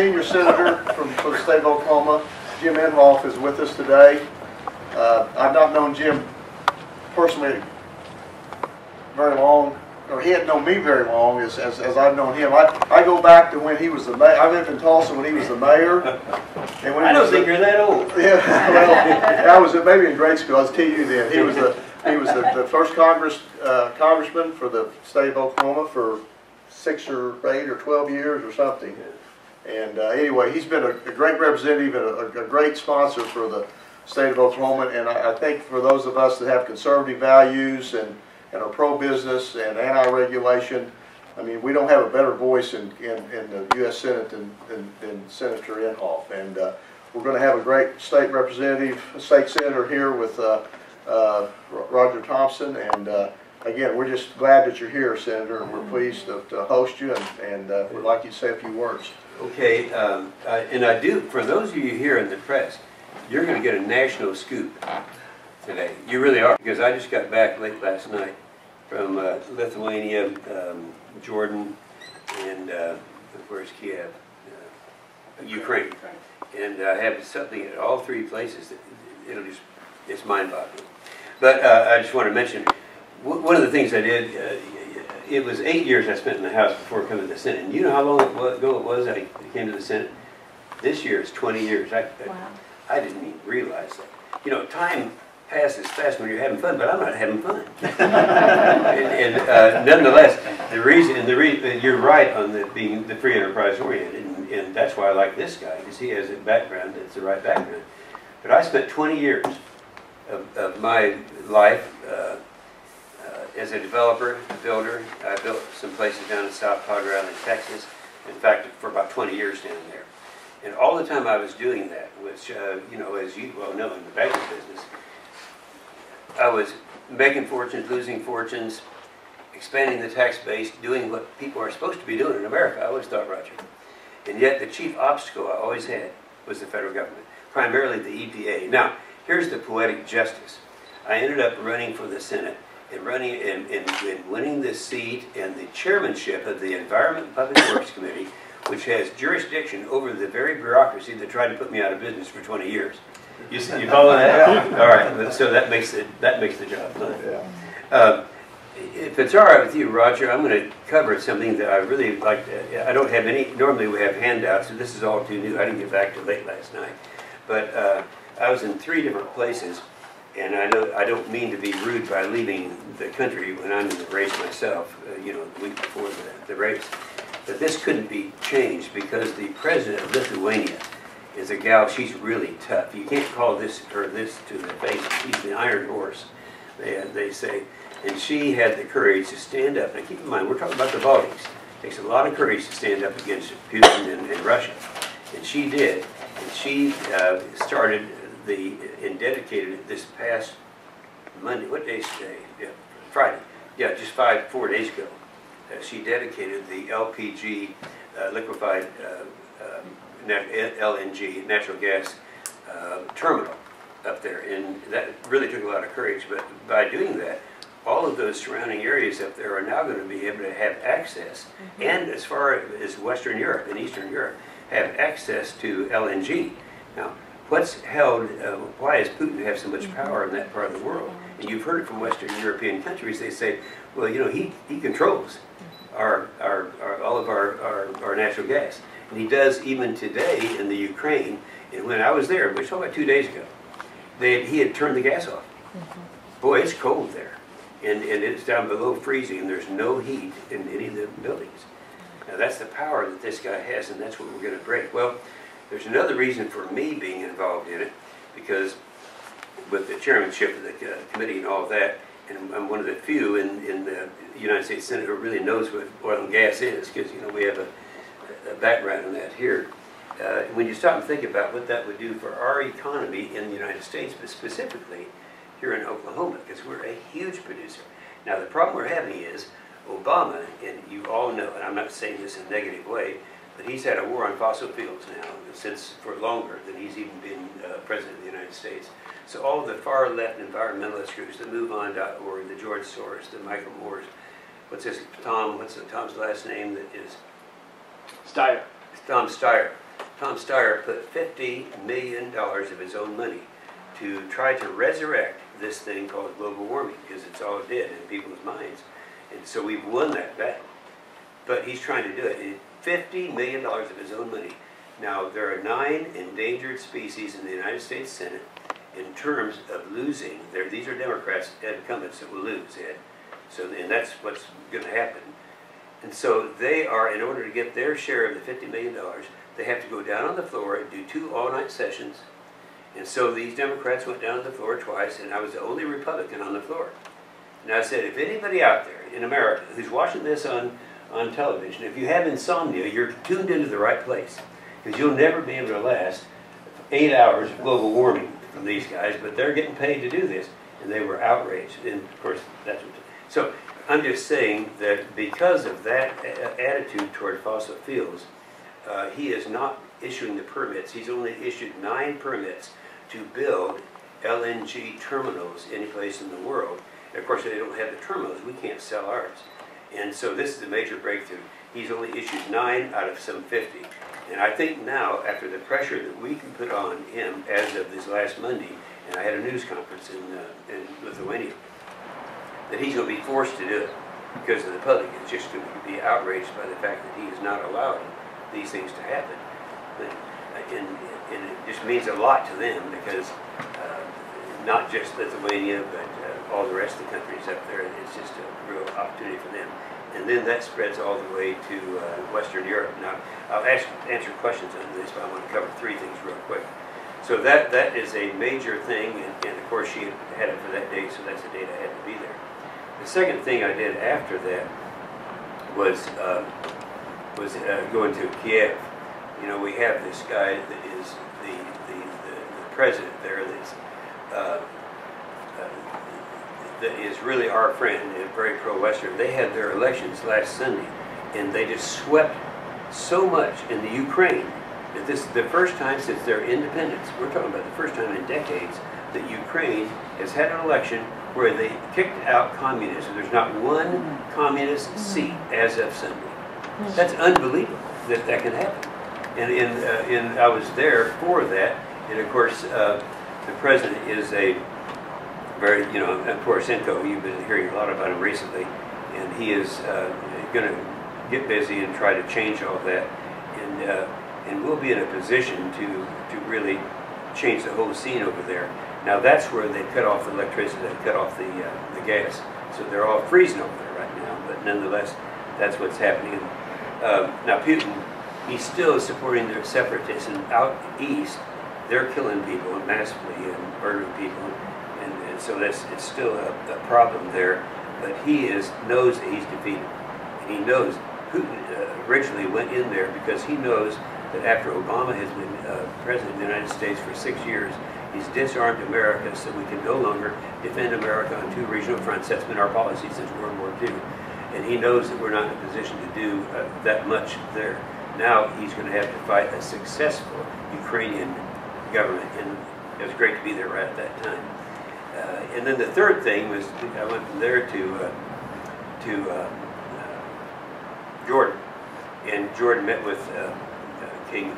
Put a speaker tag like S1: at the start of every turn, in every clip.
S1: senior senator for the state of Oklahoma, Jim Inhofe, is with us today. I've not known Jim personally very long, or he hadn't known me very long as I've known him. I go back to when he was the mayor. I lived in Tulsa when he was the mayor. And when
S2: I don't think you're that old.
S1: Yeah, well, I was maybe in grade school. I was TU then. He was the first congressman for the state of Oklahoma for 6 or 8 or 12 years or something. And anyway, he's been a great representative and a great sponsor for the state of Oklahoma. And I think for those of us that have conservative values and are pro-business and anti-regulation, I mean, we don't have a better voice in the US Senate than Senator Inhofe. And we're going to have a great state representative, state senator here with Roger Thompson. And again, we're just glad that you're here, Senator, and we're pleased to host you and would like you to say a few words.
S2: Okay, and I do, for those of you here in the press, you're going to get a national scoop today. You really are, because I just got back late last night from Lithuania, Jordan, and where's Kiev? Ukraine. And I have something at all three places that it's mind-boggling. But I just want to mention, one of the things I did, it was 8 years I spent in the House before coming to the Senate. And you know how long ago it was I came to the Senate? This year is 20 years. Wow. I didn't even realize that. You know, time passes fast when you're having fun, but I'm not having fun. and nonetheless, the reason you're right on being the free enterprise oriented, and that's why I like this guy, because he has a background that's the right background. But I spent 20 years of my life as a developer, a builder. I built some places down in South Padre Island, Texas. In fact, for about 20 years down there. And all the time I was doing that, which, you know, as you well know in the banking business, I was making fortunes, losing fortunes, expanding the tax base, doing what people are supposed to be doing in America, I always thought, Roger. And yet the chief obstacle I always had was the federal government, primarily the EPA. Now, here's the poetic justice. I ended up running for the Senate and winning this seat and the chairmanship of the Environment and Public Works Committee, which has jurisdiction over the very bureaucracy that tried to put me out of business for 20 years. You follow that? All right. So that makes the job fun. Yeah. If it's all right with you, Roger, I'm going to cover something that I really like. I don't have any. Normally we have handouts, so this is all too new. I didn't get back till late last night, but I was in 3 different places, and I don't mean to be rude by leaving the country when I'm in the race myself. You know, the week before the race. But this couldn't be changed because the president of Lithuania is a gal. She's really tough. You can't call this to the face. She's the Iron Horse, they say. And she had the courage to stand up. Now keep in mind, we're talking about the Baltics. It takes a lot of courage to stand up against Putin and Russia. And she did. And she started and dedicated it this past Monday. What day is today? Yeah, Friday. Yeah, just 4 days ago. She dedicated the LPG, liquefied LNG, natural gas terminal up there. And that really took a lot of courage. But by doing that, all of those surrounding areas up there are now going to be able to have access, and as far as Western Europe and Eastern Europe, have access to LNG. Now, what's held, why does Putin have so much power in that part of the world? And you've heard it from Western European countries. They say, well, you know, he controls all of our natural gas. And he does even today in the Ukraine. And when I was there, we talked about 2 days ago, he had turned the gas off. Boy, it's cold there. And it's down below freezing, and there's no heat in any of the buildings. Now that's the power that this guy has, and that's what we're going to break. Well, there's another reason for me being involved in it, because with the chairmanship of the committee and all of that, and I'm one of the few in the United States Senate who really knows what oil and gas is, because you know we have a background in that here. When you stop and think about what that would do for our economy in the United States, but specifically here in Oklahoma, because we're a huge producer. Now the problem we're having is Obama, and you all know, and I'm not saying this in a negative way, but he's had a war on fossil fuels now since for longer than he's even been president of the United States. So all the far left environmentalist groups, the MoveOn.org, the George Soros, the Michael Moores, what's Tom's last name that is?
S3: Steyer.
S2: Tom Steyer. Tom Steyer put $50 million of his own money to try to resurrect this thing called global warming, because it's all dead in people's minds. And so we've won that battle. But he's trying to do it. $50 million of his own money. Now, there are 9 endangered species in the United States Senate in terms of losing. These are Democrats, incumbents, that will lose, Ed. So, and that's what's going to happen. And so they are, in order to get their share of the $50 million, they have to go down on the floor and do 2 all-night sessions. And so these Democrats went down on the floor twice, and I was the only Republican on the floor. And I said, if anybody out there in America who's watching this on television, if you have insomnia, you're tuned into the right place. Because you'll never be able to last 8 hours of global warming from these guys, but they're getting paid to do this. And they were outraged. And of course, that's what. So I'm just saying that because of that attitude toward fossil fuels, he is not issuing the permits. He's only issued 9 permits to build LNG terminals any place in the world. And of course, they don't have the terminals. We can't sell ours. And so this is a major breakthrough. He's only issued 9 out of some 50. And I think now, after the pressure that we can put on him as of this last Monday, and I had a news conference in Lithuania, that he's going to be forced to do it because of the public is just going to be outraged by the fact that he is not allowing these things to happen. And it just means a lot to them because not just Lithuania, but all the rest of the countries up there, it's just a real opportunity for them. And then that spreads all the way to Western Europe. Now, I'll answer questions on this, but I want to cover 3 things real quick. So that is a major thing, and of course she had it for that date, so that's the date I had to be there. The second thing I did after that was going to Kiev. You know, we have this guy that is the president there that is really our friend and very pro-Western. They had their elections last Sunday, and they just swept so much in the Ukraine that this is the first time since their independence. We're talking about the first time in decades that Ukraine has had an election where they kicked out communism. There's not one communist seat as of Sunday. That's unbelievable that that can happen. And I was there for that. And of course, the president is a very, you know, Poroshenko, you've been hearing a lot about him recently, and he is going to get busy and try to change all that. And we'll be in a position to really change the whole scene over there. Now that's where they cut off the electricity, they cut off the gas. So they're all freezing over there right now, but nonetheless, that's what's happening. Now Putin, he's still supporting their separatists, and out east, they're killing people massively and murdering people. And so it's still a problem there, but he knows that he's defeated. And he knows Putin originally went in there because he knows that after Obama has been president of the United States for 6 years, he's disarmed America so we can no longer defend America on 2 regional fronts. That's been our policy since World War II. And he knows that we're not in a position to do that much there. Now he's going to have to fight a successful Ukrainian government, and it was great to be there right at that time. And then the third thing was I went from there to Jordan, and Jordan met with King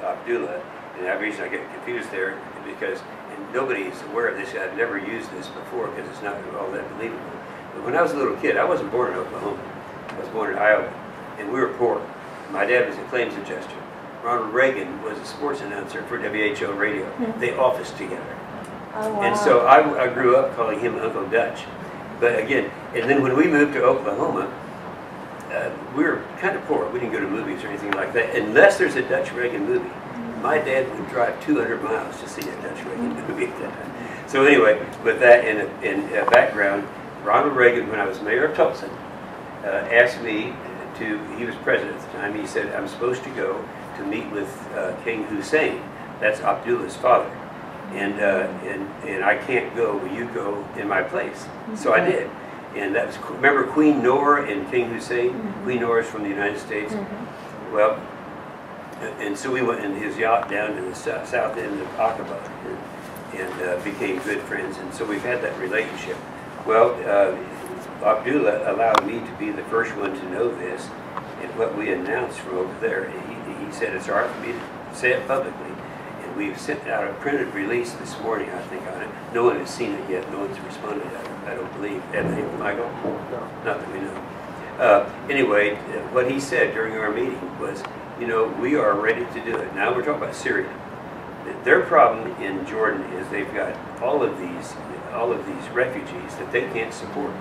S2: Abdullah, and the reason I get confused there is because nobody's aware of this. I've never used this before because it's not all that believable. But when I was a little kid, I wasn't born in Oklahoma. I was born in Iowa, and we were poor. My dad was a claims adjuster. Ronald Reagan was a sports announcer for WHO radio. They officed together.
S3: Oh, wow.
S2: And so I grew up calling him Uncle Dutch. But again, and then when we moved to Oklahoma, we were kind of poor. We didn't go to movies or anything like that, unless there's a Dutch Reagan movie. My dad would drive 200 miles to see a Dutch Reagan movie at that time. So anyway, with that in background, Ronald Reagan, when I was mayor of Tulsa, asked me to, he was president at the time, he said, I'm supposed to go to meet with King Hussein. That's Abdullah's father. And I can't go, will you go in my place? So I did. And that was, remember Queen Noor and King Hussein? Queen Noor is from the United States. Well, and so we went in his yacht down to the south end of Aqaba and became good friends. And so we've had that relationship. Well, Abdullah allowed me to be the first one to know this. And what we announced from over there, he said it's hard for me to say it publicly. And we've sent out a printed release this morning, I think, on it. No one has seen it yet. No one's responded, I don't believe. Have they, Michael?
S1: No.
S2: Not that we know. Anyway, what he said during our meeting was, you know, we are ready to do it. Now we're talking about Syria. Their problem in Jordan is they've got all of these refugees that they can't support,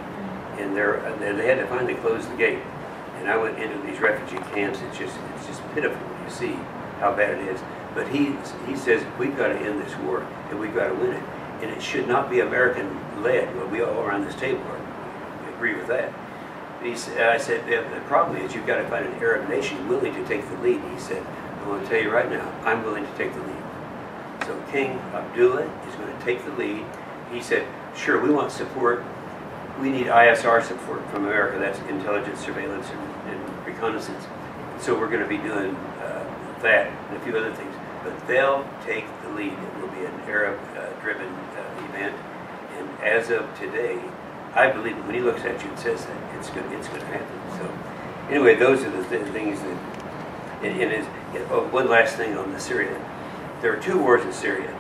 S2: and they had to finally close the gate. And I went into these refugee camps. It's just pitiful when you see how bad it is. But he says we've got to end this war and we've got to win it, and it should not be American led. Well, we all around this table agree with that. I said, the problem is you've got to find an Arab nation willing to take the lead. He said, I want to tell you right now, I'm willing to take the lead. So King Abdullah is going to take the lead. He said, sure, we want support. We need ISR support from America. That's intelligence, surveillance, and reconnaissance. So we're going to be doing that and a few other things. But they'll take the lead. It will be an Arab-driven event. And as of today, I believe when he looks at you and says that, it's going to happen. So, anyway, those are the things that. One last thing on the Syria. There are two wars in Syria.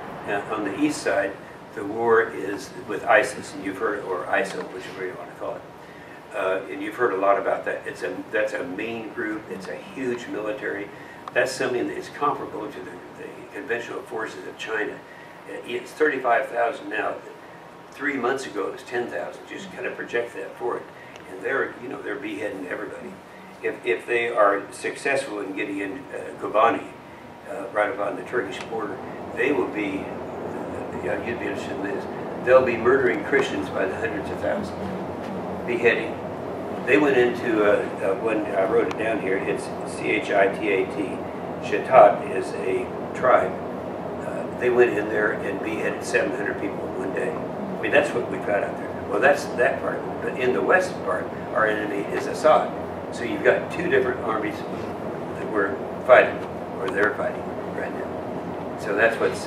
S2: On the east side, the war is with ISIS, and you've heard, or ISIL, whichever you want to call it. And you've heard a lot about that. That's a main group. It's a huge military. That's something that is comparable to the conventional forces of China. It's 35,000 now. 3 months ago it was 10,000. Just kind of project that forward, and they're beheading everybody. If they are successful in getting in Kobani, right up on the Turkish border, they will be. You'd be interested in this. They'll be murdering Christians by the hundreds of thousands, beheading. They went into one. I wrote it down here. It's Chitat. Chitat is a tribe. They went in there and beheaded 700 people in one day. I mean, that's what we've got out there. Well, that's that part. But in the west part, our enemy is Assad. So you've got two different armies that we're fighting, or they're fighting right now. So that's what's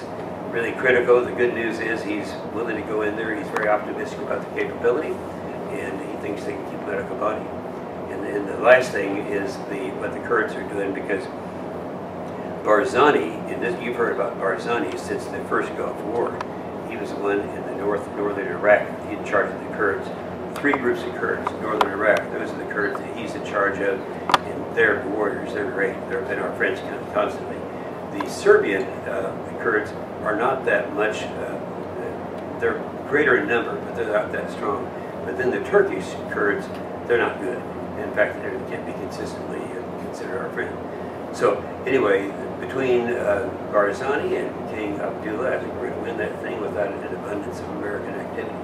S2: really critical. The good news is he's willing to go in there. He's very optimistic about the capability, and he thinks they can keep him out of Kobani. And the last thing is what the Kurds are doing, because Barzani, you've heard about Barzani since the first Gulf War. He was the one in the northern Iraq. He in charge of the Kurds. 3 groups of Kurds, northern Iraq. Those are the Kurds that he's in charge of, and they're warriors. They're great. They've been our friends constantly. The Serbian Kurds are not that much. They're greater in number, but they're not that strong. But then the Turkish Kurds, they're not good. In fact, they can't be consistently considered our friend. So anyway, between Barzani and King Abdullah, I think we're going to win that thing without an abundance of American activity.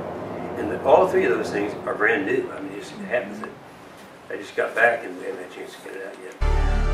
S2: And all 3 of those things are brand new. I mean, it just happens that I just got back and we haven't had a chance to get it out yet.